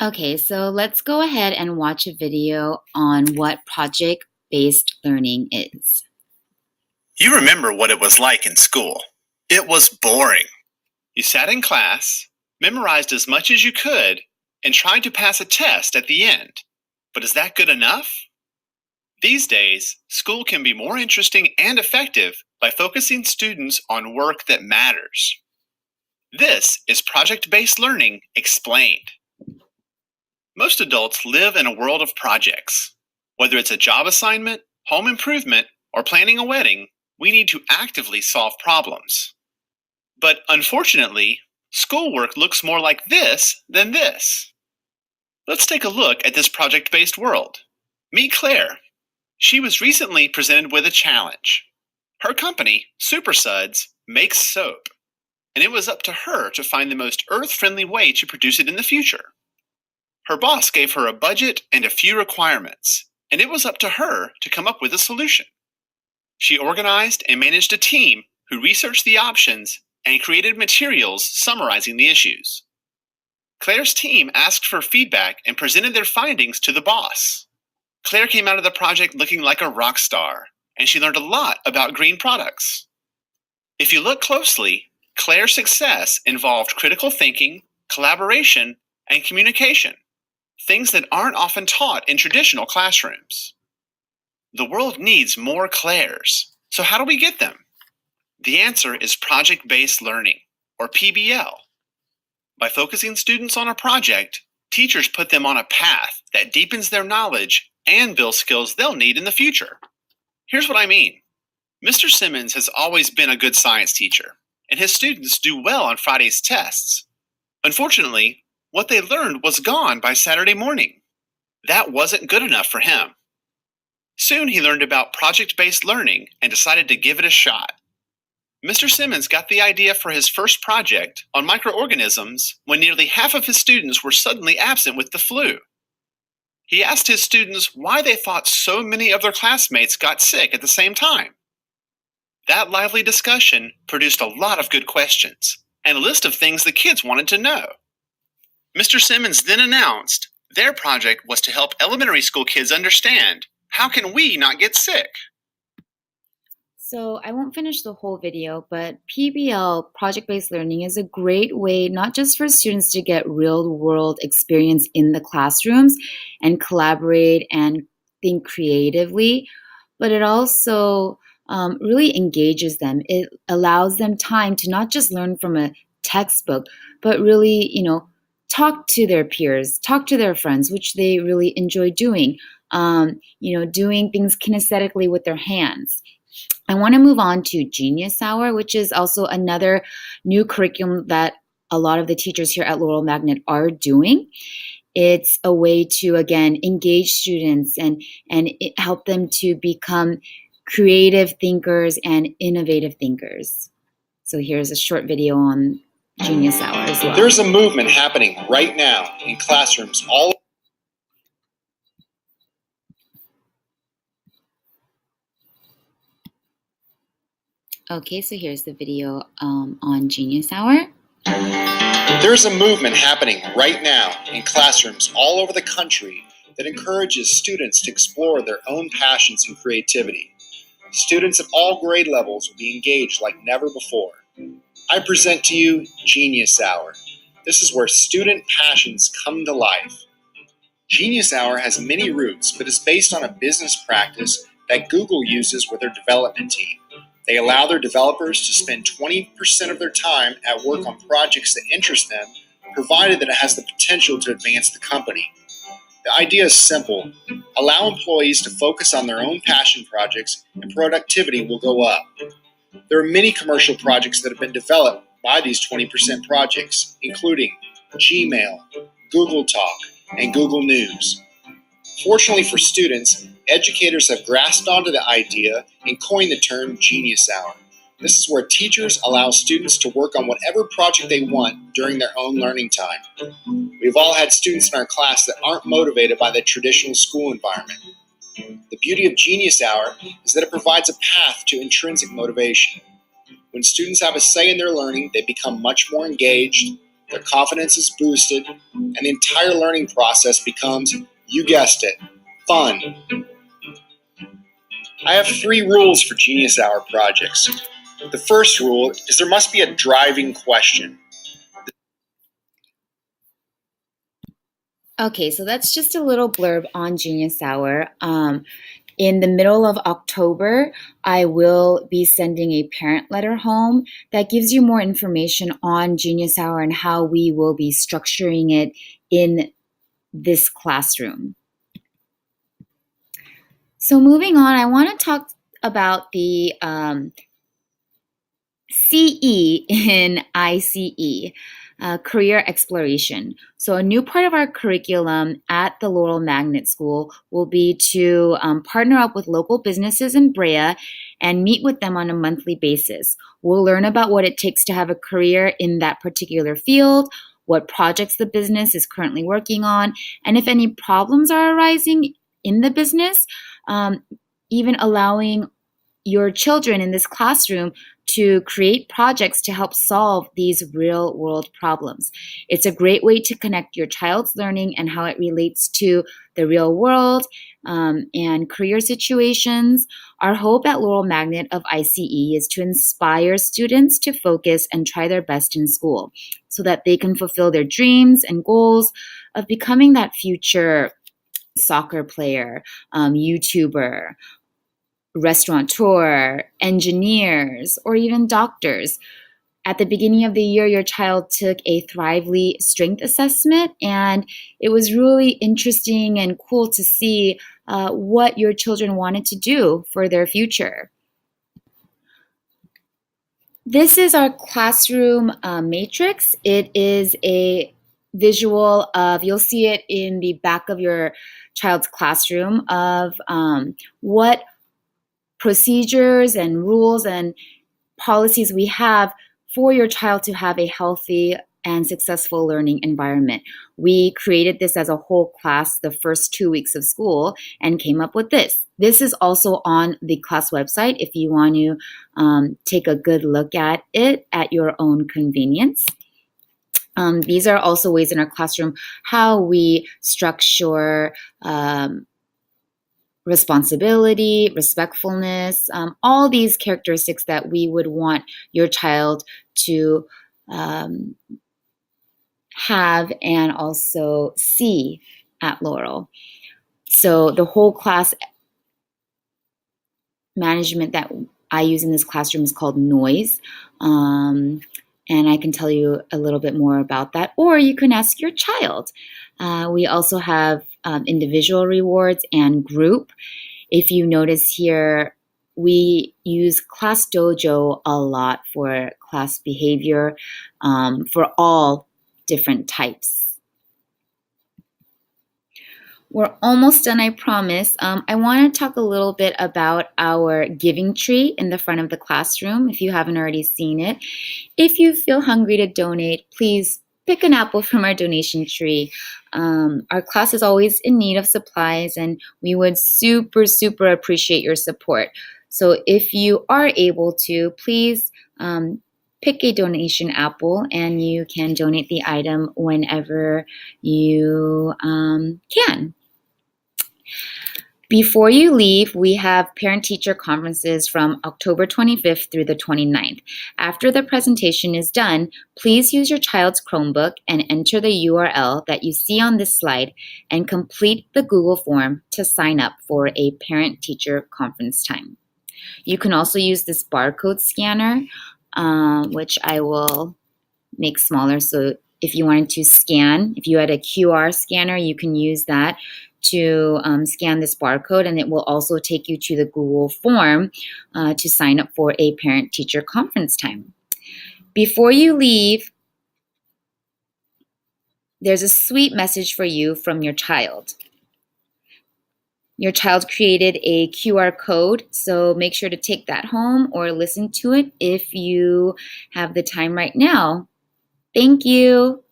Okay, so let's go ahead and watch a video on what project-based learning is. You remember what it was like in school. It was boring. You sat in class, memorized as much as you could, and tried to pass a test at the end. But is that good enough? These days, school can be more interesting and effective by focusing students on work that matters. This is project-based learning explained. Most adults live in a world of projects. Whether it's a job assignment, home improvement, or planning a wedding, we need to actively solve problems. But unfortunately, schoolwork looks more like this than this. Let's take a look at this project-based world. Meet Claire. She was recently presented with a challenge. Her company, Super Suds, makes soap, and it was up to her to find the most earth-friendly way to produce it in the future. Her boss gave her a budget and a few requirements, and it was up to her to come up with a solution. She organized and managed a team who researched the options and created materials summarizing the issues. Claire's team asked for feedback and presented their findings to the boss. Claire came out of the project looking like a rock star, and she learned a lot about green products. If you look closely, Claire's success involved critical thinking, collaboration, and communication, things that aren't often taught in traditional classrooms. The world needs more Claires, so how do we get them? The answer is project-based learning, or PBL. By focusing students on a project, teachers put them on a path that deepens their knowledge and builds skills they'll need in the future. Here's what I mean. Mr. Simmons has always been a good science teacher, and his students do well on Friday's tests. Unfortunately, what they learned was gone by Saturday morning. That wasn't good enough for him. Soon he learned about project-based learning and decided to give it a shot. Mr. Simmons got the idea for his first project on microorganisms when nearly half of his students were suddenly absent with the flu. He asked his students why they thought so many of their classmates got sick at the same time. That lively discussion produced a lot of good questions and a list of things the kids wanted to know. Mr. Simmons then announced their project was to help elementary school kids understand, how can we not get sick? So I won't finish the whole video, but PBL, project-based learning, is a great way not just for students to get real-world experience in the classrooms and collaborate and think creatively, but it also really engages them. It allows them time to not just learn from a textbook, but really, talk to their peers, talk to their friends, which they really enjoy doing. Doing things kinesthetically with their hands. I want to move on to Genius Hour, which is also another new curriculum that a lot of the teachers here at Laurel Magnet are doing. It's a way to, again, engage students and help them to become creative thinkers and innovative thinkers. So here's a short video on Genius Hour as well. There's a movement happening right now in classrooms all. Okay, so here's the video on Genius Hour. There's a movement happening right now in classrooms all over the country that encourages students to explore their own passions and creativity. Students at all grade levels will be engaged like never before. I present to you Genius Hour. This is where student passions come to life. Genius Hour has many roots, but is based on a business practice that Google uses with their development team. They allow their developers to spend 20% of their time at work on projects that interest them, provided that it has the potential to advance the company. The idea is simple. Allow employees to focus on their own passion projects and productivity will go up. There are many commercial projects that have been developed by these 20% projects, including Gmail, Google Talk, and Google News. Fortunately for students, educators have grasped onto the idea and coined the term Genius Hour. This is where teachers allow students to work on whatever project they want during their own learning time. We've all had students in our class that aren't motivated by the traditional school environment. The beauty of Genius Hour is that it provides a path to intrinsic motivation. When students have a say in their learning, they become much more engaged, their confidence is boosted, and the entire learning process becomes, you guessed it, fun. I have 3 rules for Genius Hour projects. The first rule is there must be a driving question. Okay, so that's just a little blurb on Genius Hour. In the middle of October, I will be sending a parent letter home that gives you more information on Genius Hour and how we will be structuring it in this classroom. So moving on, I want to talk about the CE in ICE, career exploration. So a new part of our curriculum at the Laurel Magnet School will be to partner up with local businesses in Brea and meet with them on a monthly basis. We'll learn about what it takes to have a career in that particular field, what projects the business is currently working on, and if any problems are arising in the business, even allowing your children in this classroom to create projects to help solve these real world problems. It's a great way to connect your child's learning and how it relates to the real world and career situations. Our hope at Laurel Magnet of ICE is to inspire students to focus and try their best in school so that they can fulfill their dreams and goals of becoming that future soccer player, YouTuber, restaurateur, engineers, or even doctors. At the beginning of the year, your child took a Thrively strength assessment, and it was really interesting and cool to see what your children wanted to do for their future. This is our classroom matrix. It is a visual of, you'll see it in the back of your child's classroom, of what procedures and rules and policies we have for your child to have a healthy and successful learning environment. We created this as a whole class the first 2 weeks of school and came up with this. This is also on the class website if you want to take a good look at it at your own convenience. These are also ways in our classroom how we structure responsibility, respectfulness, all these characteristics that we would want your child to have and also see at Laurel. So the whole class management that I use in this classroom is called Noise. And I can tell you a little bit more about that, or you can ask your child. We also have individual rewards and group. If you notice here, we use Class Dojo a lot for class behavior for all different types. We're almost done, I promise. I want to talk a little bit about our giving tree in the front of the classroom, if you haven't already seen it. If you feel hungry to donate, please pick an apple from our donation tree. Our class is always in need of supplies, and we would super appreciate your support. So if you are able to, please pick a donation apple, and you can donate the item whenever you can. Before you leave, we have parent-teacher conferences from October 25th through the 29th. After the presentation is done, please use your child's Chromebook and enter the URL that you see on this slide and complete the Google form to sign up for a parent-teacher conference time. You can also use this barcode scanner, which I will make smaller. So if you wanted to scan, if you had a QR scanner, you can use that to scan this barcode, and it will also take you to the Google form to sign up for a parent-teacher conference time. Before you leave, there's a sweet message for you from your child. Your child created a QR code, so make sure to take that home or listen to it if you have the time right now. Thank you.